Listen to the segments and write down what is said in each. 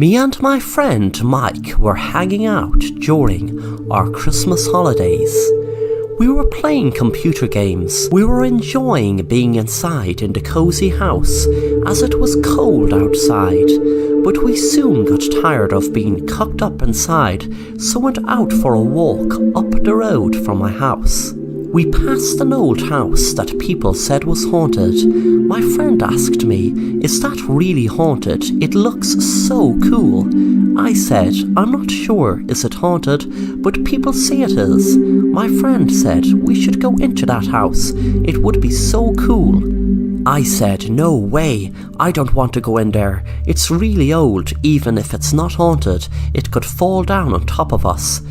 Me and my friend Mike were hanging out during our Christmas holidays. We were playing computer games. We were enjoying being inside in the cozy house as it was cold outside, but we soon got tired of being cooped up inside, so went out for a walk up the road from my house. We passed an old house that people said was haunted. My friend asked me, "Is that really haunted? It looks so cool." I said, "I'm not sure is it haunted, but people say it is." My friend said we should go into that house. It would be so cool. I said, "No way, I don't want to go in there. It's really old. Even if it's not haunted, it could fall down on top of us."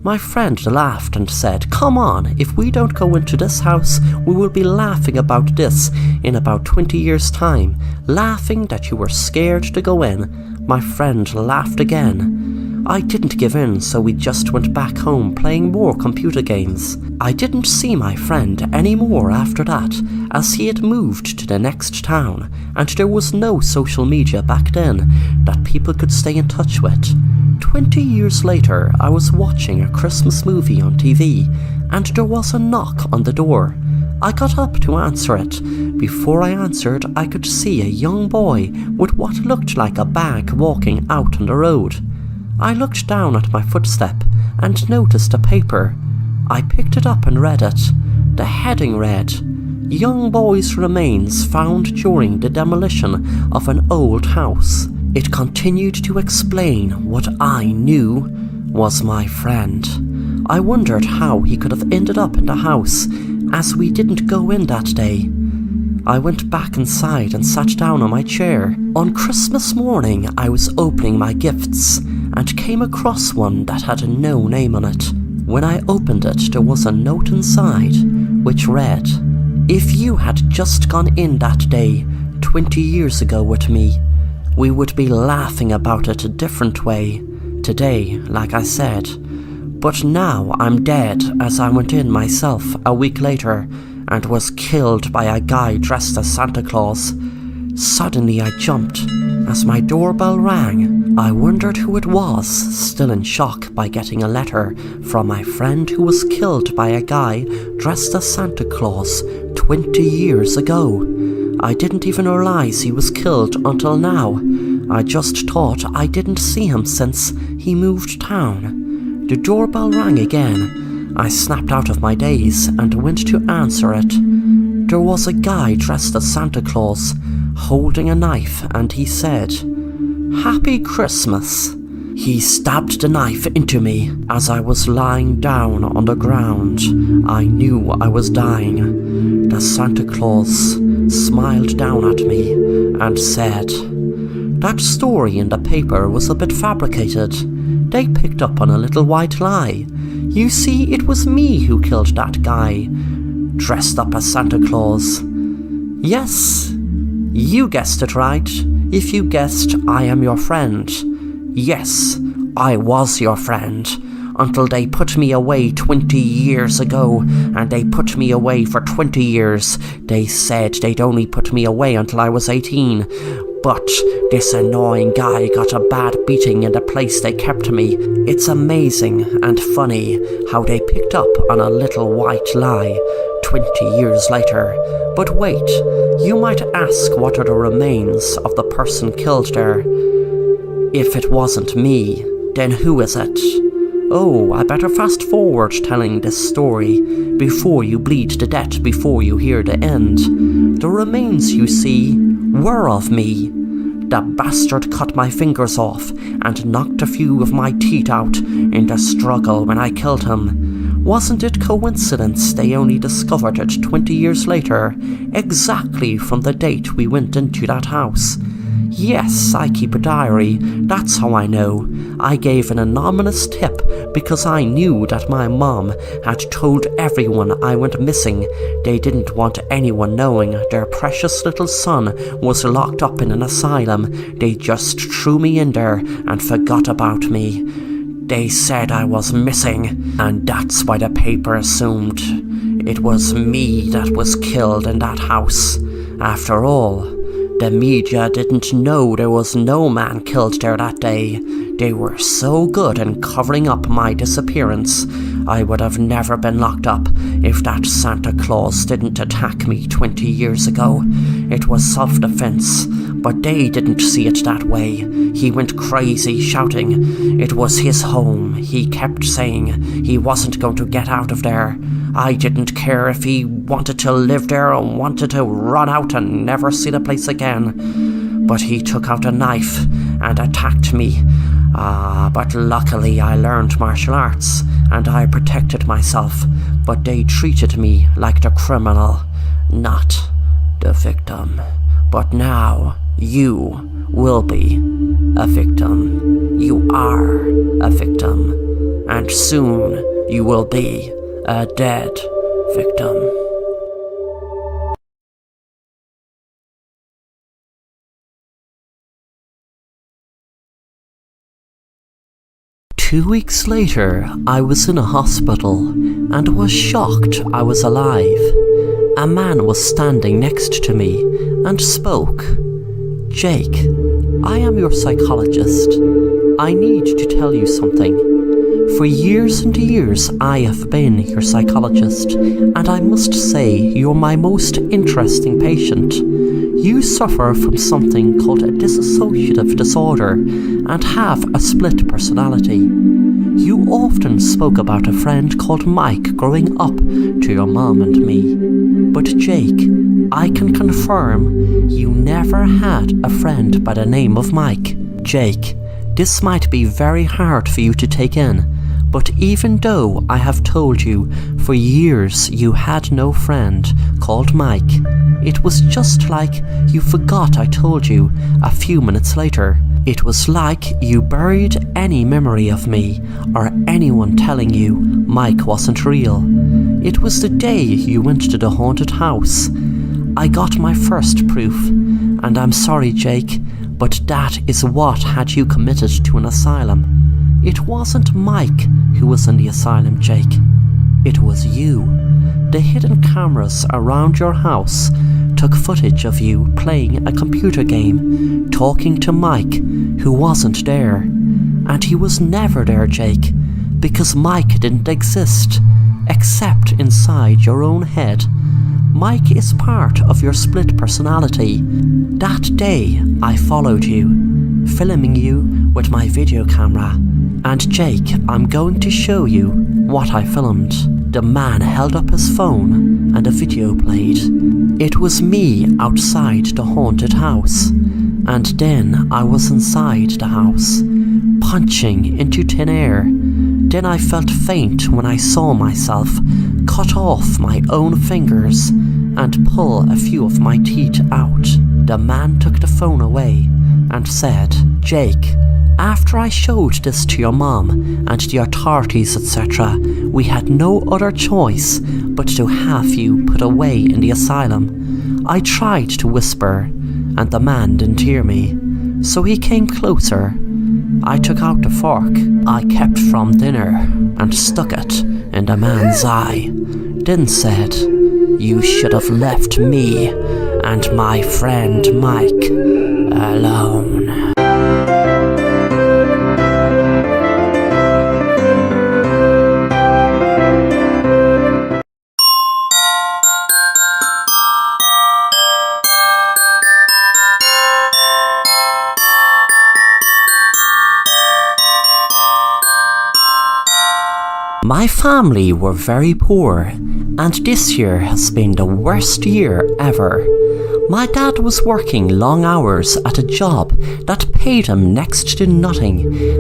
My friend laughed and said, "Come on, if we don't go into this house, we will be laughing about this in about 20 years' time, laughing that you were scared to go in." My friend laughed again. I didn't give in, so we just went back home playing more computer games. I didn't see my friend anymore after that, as he had moved to the next town, and there was no social media back then that people could stay in touch with. 20 years later, I was watching a Christmas movie on TV, and there was a knock on the door. I got up to answer it. Before I answered, I could see a young boy with what looked like a bag walking out on the road. I looked down at my footstep and noticed a paper. I picked it up and read it. The heading read, "Young boy's remains found during the demolition of an old house." It continued to explain what I knew was my friend. I wondered how he could have ended up in the house, as we didn't go in that day. I went back inside and sat down on my chair. On Christmas morning, I was opening my gifts and came across one that had no name on it. When I opened it, there was a note inside, which read, "If you had just gone in that day, 20 years ago with me, we would be laughing about it a different way. Today, like I said. But now I'm dead, as I went in myself a week later and was killed by a guy dressed as Santa Claus." Suddenly I jumped as my doorbell rang. I wondered who it was, still in shock by getting a letter from my friend who was killed by a guy dressed as Santa Claus 20 years ago. I didn't even realize he was killed until now. I just thought I didn't see him since he moved town. The doorbell rang again. I snapped out of my daze and went to answer it. There was a guy dressed as Santa Claus, holding a knife, and he said, "Happy Christmas." He stabbed the knife into me as I was lying down on the ground. I knew I was dying. The Santa Claus smiled down at me and said, "That story in the paper was a bit fabricated. They picked up on a little white lie. You see, it was me who killed that guy, dressed up as Santa Claus." Yes, you guessed it right. If you guessed I am your friend. Yes, I was your friend, until they put me away 20 years ago, and they put me away for 20 years. They said they'd only put me away until I was 18, but this annoying guy got a bad beating in the place they kept me. It's amazing and funny how they picked up on a little white lie 20 years later. But wait, you might ask, what are the remains of the person killed there? If it wasn't me, then who is it? Oh, I better fast forward telling this story before you bleed to death, before you hear the end. The remains you see were of me. The bastard cut my fingers off and knocked a few of my teeth out in the struggle when I killed him. Wasn't it coincidence they only discovered it 20 years later, exactly from the date we went into that house? Yes, I keep a diary, that's how I know. I gave an anonymous tip because I knew that my mom had told everyone I went missing. They didn't want anyone knowing their precious little son was locked up in an asylum. They just threw me in there and forgot about me. They said I was missing, and that's why the paper assumed it was me that was killed in that house. After all, The media didn't know there was no man killed there that day. They were so good in covering up my disappearance. I would have never been locked up if that Santa Claus didn't attack me 20 years ago. It was self-defense, but they didn't see it that way. He went crazy shouting it was his home. He kept saying he wasn't going to get out of there. I didn't care if he wanted to live there or wanted to run out and never see the place again. But he took out a knife and attacked me. But luckily I learned martial arts and I protected myself, but they treated me like the criminal, not the victim. But now you will be a victim. You are a victim, and soon you will be a dead victim. Two weeks later, I was in a hospital and was shocked I was alive. A man was standing next to me and spoke. "Jake, I am your psychologist. I need to tell you something. For years and years I have been your psychologist, and I must say you're my most interesting patient. You suffer from something called a dissociative disorder and have a split personality. You often spoke about a friend called Mike growing up to your mom and me. But Jake, I can confirm you never had a friend by the name of Mike. Jake, this might be very hard for you to take in, but even though I have told you for years you had no friend called Mike, it was just like you forgot I told you a few minutes later. It was like you buried any memory of me or anyone telling you Mike wasn't real. It was the day you went to the haunted house. I got my first proof, and I'm sorry, Jake, but that is what had you committed to an asylum. It wasn't Mike who was in the asylum, Jake. It was you. The hidden cameras around your house took footage of you playing a computer game, talking to Mike, who wasn't there. And he was never there, Jake, because Mike didn't exist, except inside your own head. Mike is part of your split personality. That day, I followed you, filming you with my video camera. And Jake, I'm going to show you what I filmed. The man held up his phone and a video played. It was me outside the haunted house, and then I was inside the house, punching into thin air. Then I felt faint when I saw myself cut off my own fingers and pull a few of my teeth out. The man took the phone away and said, "Jake, after I showed this to your mom and the authorities, etc., we had no other choice but to have you put away in the asylum." I tried to whisper, and the man didn't hear me, so he came closer. I took out the fork I kept from dinner and stuck it in the man's eye, then said, "You should have left me and my friend Mike alone." My family were very poor, and this year has been the worst year ever. My dad was working long hours at a job that paid him next to nothing,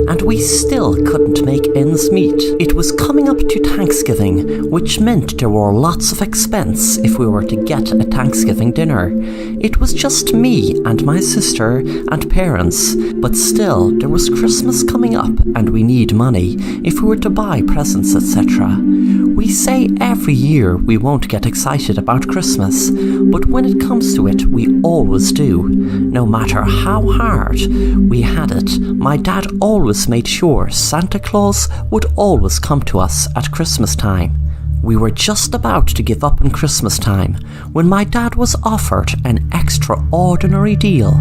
and we still couldn't make ends meet. It was coming up to Thanksgiving, which meant there were lots of expense if we were to get a Thanksgiving dinner. It was just me and my sister and parents, but still there was Christmas coming up and we need money if we were to buy presents, etc. We say every year we won't get excited about Christmas, but when it comes to it, we always do. No matter how hard we had it, my dad always made sure Santa Claus would always come to us at Christmas time. We were just about to give up on Christmas time when my dad was offered an extraordinary deal.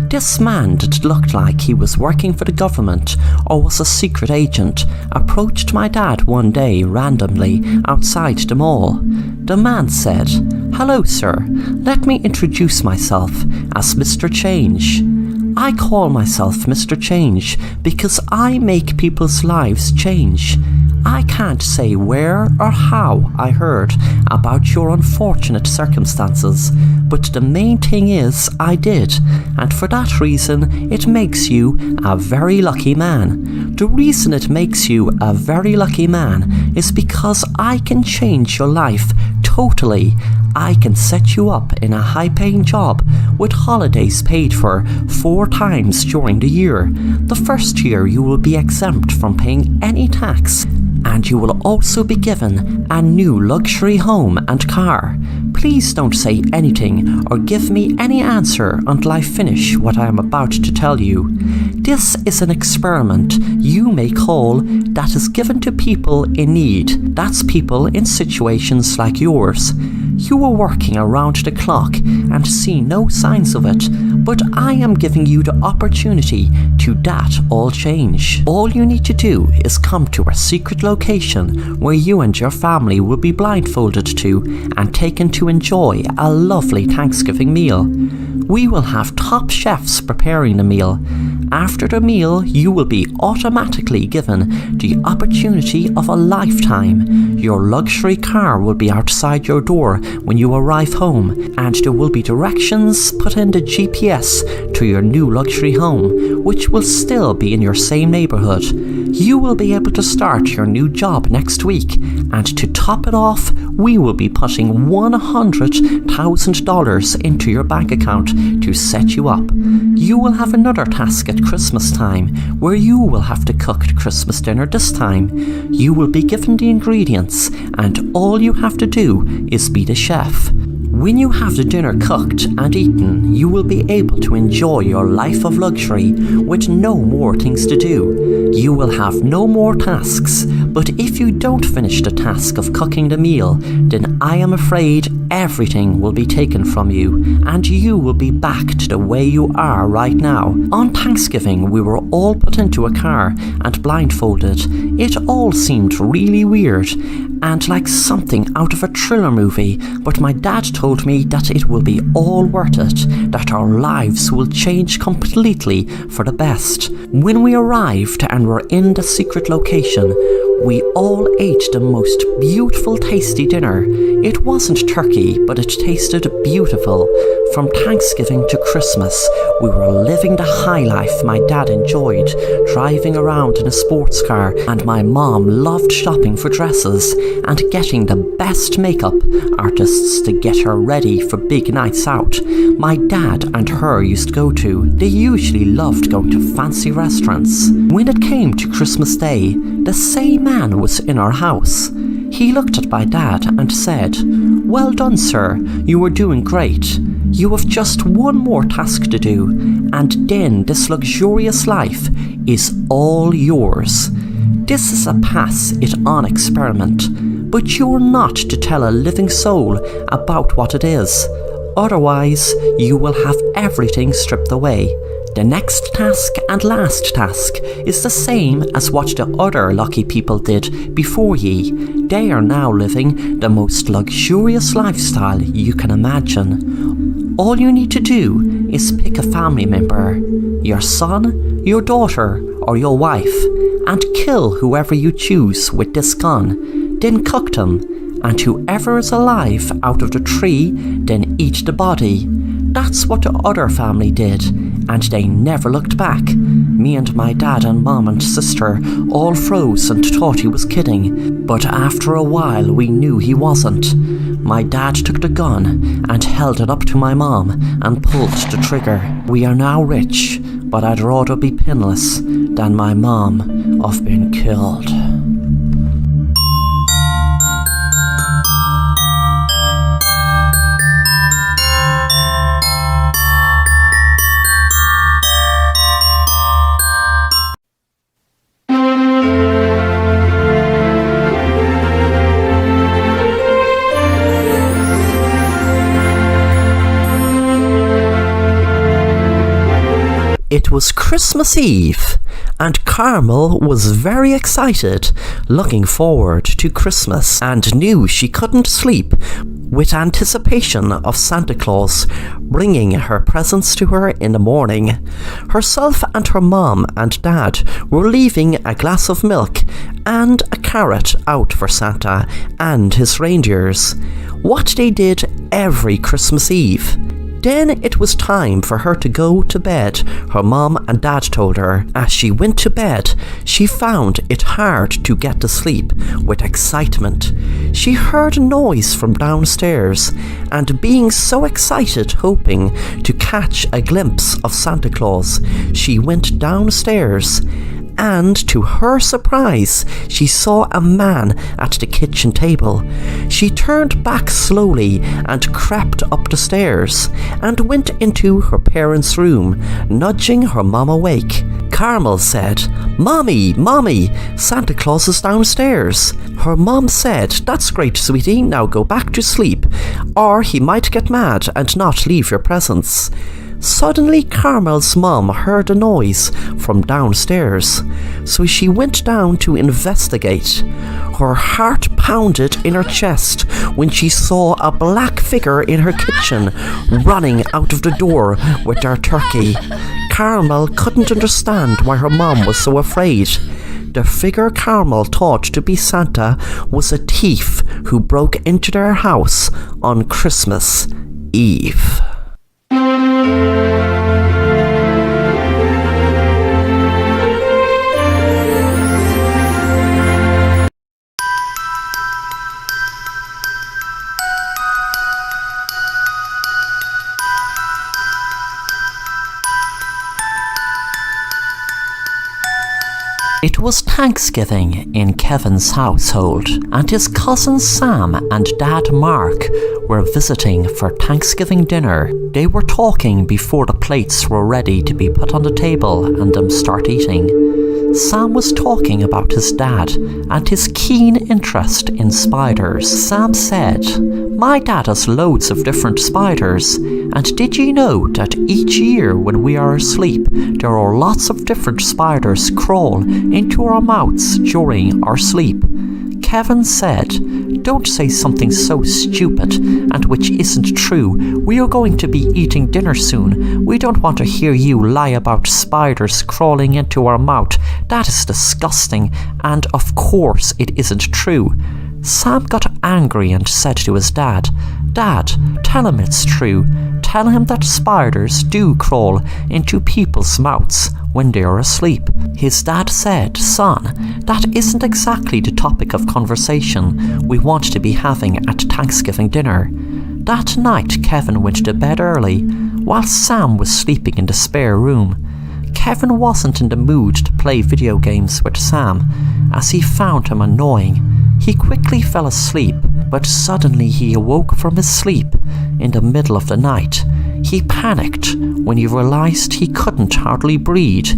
This man that looked like he was working for the government or was a secret agent approached my dad one day randomly outside the mall. The man said, "Hello sir, let me introduce myself as Mr. Change. I call myself Mr. Change because I make people's lives change. I can't say where or how I heard about your unfortunate circumstances, but the main thing is I did, and for that reason it makes you a very lucky man. The reason it makes you a very lucky man is because I can change your life totally. I can set you up in a high-paying job with holidays paid for 4 times during the year. The first year you will be exempt from paying any tax, and you will also be given a new luxury home and car. Please don't say anything or give me any answer until I finish what I am about to tell you. This is an experiment you may call that is given to people in need. That's people in situations like yours. You are working around the clock and see no signs of it, but I am giving you the opportunity to that all change. All you need to do is come to a secret location where you and your family will be blindfolded to and taken to enjoy a lovely Thanksgiving meal. We will have top chefs preparing the meal. After the meal, you will be automatically given the opportunity of a lifetime. Your luxury car will be outside your door when you arrive home, and there will be directions put in the GPS to your new luxury home, which will still be in your same neighborhood. You will be able to start your new job next week, and to top it off, we will be putting $100,000 into your bank account to set you up. You will have another task at Christmas time, where you will have to cook the Christmas dinner this time. You will be given the ingredients, and all you have to do is be the chef. When you have the dinner cooked and eaten, you will be able to enjoy your life of luxury with no more things to do. You will have no more tasks, but if you don't finish the task of cooking the meal, then I am afraid everything will be taken from you, and you will be back to the way you are right now. On Thanksgiving, we were all put into a car and blindfolded. It all seemed really weird and like something out of a thriller movie, but my dad told me that it will be all worth it, that our lives will change completely for the best. When we arrived and were in the secret location, we all ate the most beautiful tasty dinner. It wasn't turkey, but it tasted beautiful. From Thanksgiving to Christmas, we were living the high life my dad enjoyed, driving around in a sports car, and my mom loved shopping for dresses and getting the best makeup artists to get her ready for big nights out my dad and her used to go to. They usually loved going to fancy restaurants. When it came to Christmas Day, the same man was in our house. He looked at my dad and said, "Well done, sir, you are doing great. You have just one more task to do, and then this luxurious life is all yours. This is a pass-it-on experiment, but you're not to tell a living soul about what it is. Otherwise, you will have everything stripped away. The next task and last task is the same as what the other lucky people did before ye. They are now living the most luxurious lifestyle you can imagine. All you need to do is pick a family member, your son, your daughter, or your wife, and kill whoever you choose with this gun. Then cook them, and whoever is alive out of the 3, then eat the body. That's what the other family did, and they never looked back. Me and my dad and mom and sister all froze and thought he was kidding, but after a while we knew he wasn't. My dad took the gun and held it up to my mom and pulled the trigger. We are now rich, but I'd rather be pinless than my mom of being killed. It was Christmas Eve, and Carmel was very excited, looking forward to Christmas, and knew she couldn't sleep with anticipation of Santa Claus bringing her presents to her in the morning. Herself and her mom and dad were leaving a glass of milk and a carrot out for Santa and his reindeers, what they did every Christmas Eve. Then it was time for her to go to bed, her mom and dad told her. As she went to bed, she found it hard to get to sleep with excitement. She heard a noise from downstairs, and being so excited, hoping to catch a glimpse of Santa Claus, she went downstairs. And to her surprise, she saw a man at the kitchen table. She turned back slowly and crept up the stairs and went into her parents' room, nudging her mom awake. Carmel said, "Mommy, Mommy, Santa Claus is downstairs." Her mom said, "That's great, sweetie, now go back to sleep, or he might get mad and not leave your presents." Suddenly, Carmel's mom heard a noise from downstairs, so she went down to investigate. Her heart pounded in her chest when she saw a black figure in her kitchen running out of the door with their turkey. Carmel couldn't understand why her mom was so afraid. The figure Carmel thought to be Santa was a thief who broke into their house on Christmas Eve. It was Thanksgiving in Kevin's household, and his cousin Sam and Dad Mark were visiting for Thanksgiving dinner. They were talking before the plates were ready to be put on the table and them start eating. Sam was talking about his dad and his keen interest in spiders. Sam said, "My dad has loads of different spiders, and did you know that each year when we are asleep, there are lots of different spiders crawl into our mouths during our sleep?" Kevin said, "Don't say something so stupid and which isn't true. We are going to be eating dinner soon. We don't want to hear you lie about spiders crawling into our mouth. That is disgusting, and of course it isn't true." Sam got angry and said to his dad, "Dad, tell him it's true. Tell him that spiders do crawl into people's mouths when they are asleep." His dad said, "Son, that isn't exactly the topic of conversation we want to be having at Thanksgiving dinner." That night, Kevin went to bed early, while Sam was sleeping in the spare room. Kevin wasn't in the mood to play video games with Sam, as he found him annoying. He quickly fell asleep, but suddenly he awoke from his sleep in the middle of the night. He panicked when he realized he couldn't hardly breathe.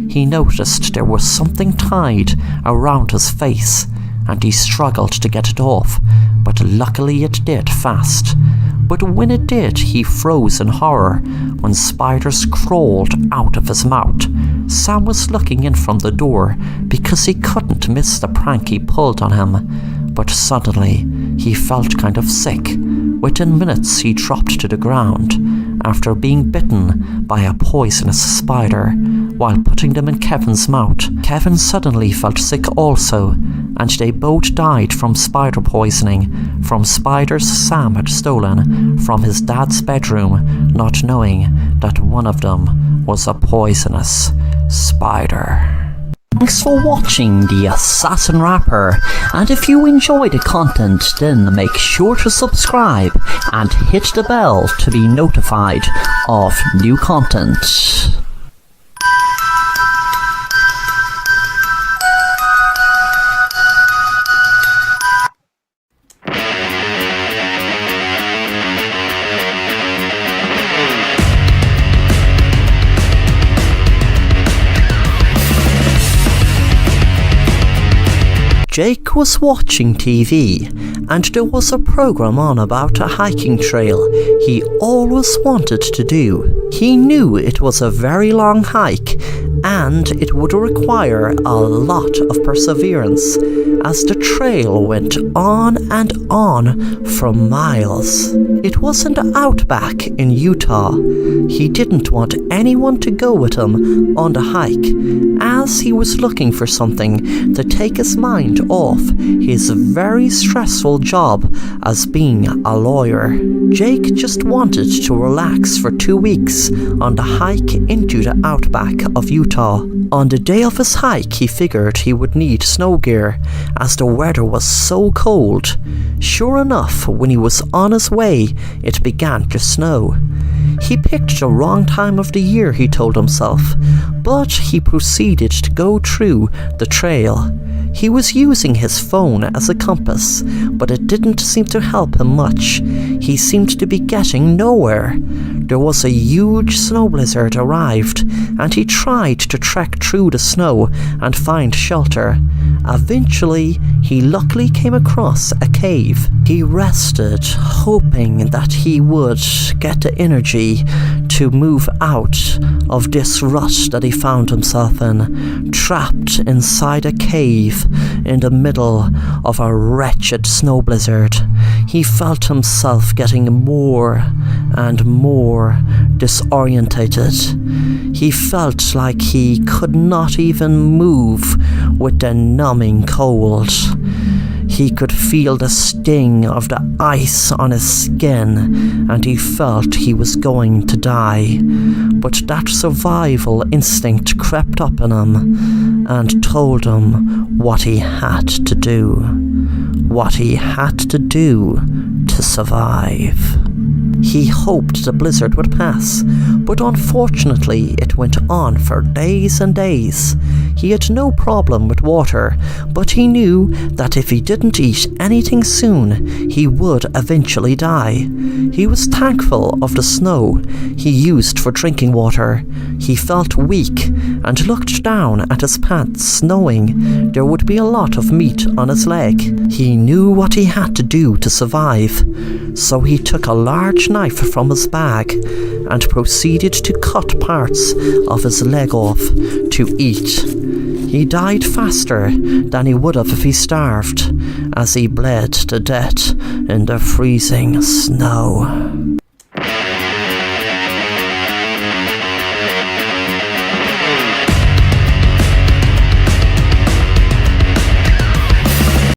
He noticed there was something tied around his face, and he struggled to get it off, but luckily it did fast. But when it did, he froze in horror when spiders crawled out of his mouth. Sam was looking in from the door because he couldn't miss the prank he pulled on him, but suddenly he felt kind of sick. Within minutes he dropped to the ground after being bitten by a poisonous spider while putting them in Kevin's mouth. Kevin suddenly felt sick also, and they both died from spider poisoning from spiders Sam had stolen from his dad's bedroom, not knowing that one of them was a poisonous spider. Thanks for watching The Assassin Rapper, and if you enjoy the content, then make sure to subscribe and hit the bell to be notified of new content. Jake was watching TV, and there was a program on about a hiking trail he always wanted to do. He knew it was a very long hike, and it would require a lot of perseverance, as the trail went on and on for miles. It was in the outback in Utah. He didn't want anyone to go with him on the hike, as he was looking for something to take his mind off his very stressful job as being a lawyer. Jake just wanted to relax for 2 weeks on the hike into the outback of Utah. On the day of his hike, he figured he would need snow gear, as the weather was so cold. Sure enough, when he was on his way, it began to snow. He picked the wrong time of the year, he told himself, but he proceeded to go through the trail. He was using his phone as a compass, but it didn't seem to help him much. He seemed to be getting nowhere. There was a huge snow blizzard arrived, and he tried to trek through the snow and find shelter. Eventually, he luckily came across a cave. He rested, hoping that he would get the energy to move out of this rut that he found himself in, trapped inside a cave in the middle of a wretched snow blizzard. He felt himself getting more and more disorientated. He felt like he could not even move with the numbing cold. He could feel the sting of the ice on his skin, and he felt he was going to die. But that survival instinct crept up in him and told him what he had to do. What he had to do to survive. He hoped the blizzard would pass, but unfortunately it went on for days and days. He had no problem with water, but he knew that if he didn't eat anything soon, he would eventually die. He was thankful of the snow he used for drinking water. He felt weak and looked down at his pants, knowing there would be a lot of meat on his leg. He knew what he had to do to survive, so he took a large knife from his bag and proceeded to cut parts of his leg off to eat. He died faster than he would have if he starved, as he bled to death in the freezing snow.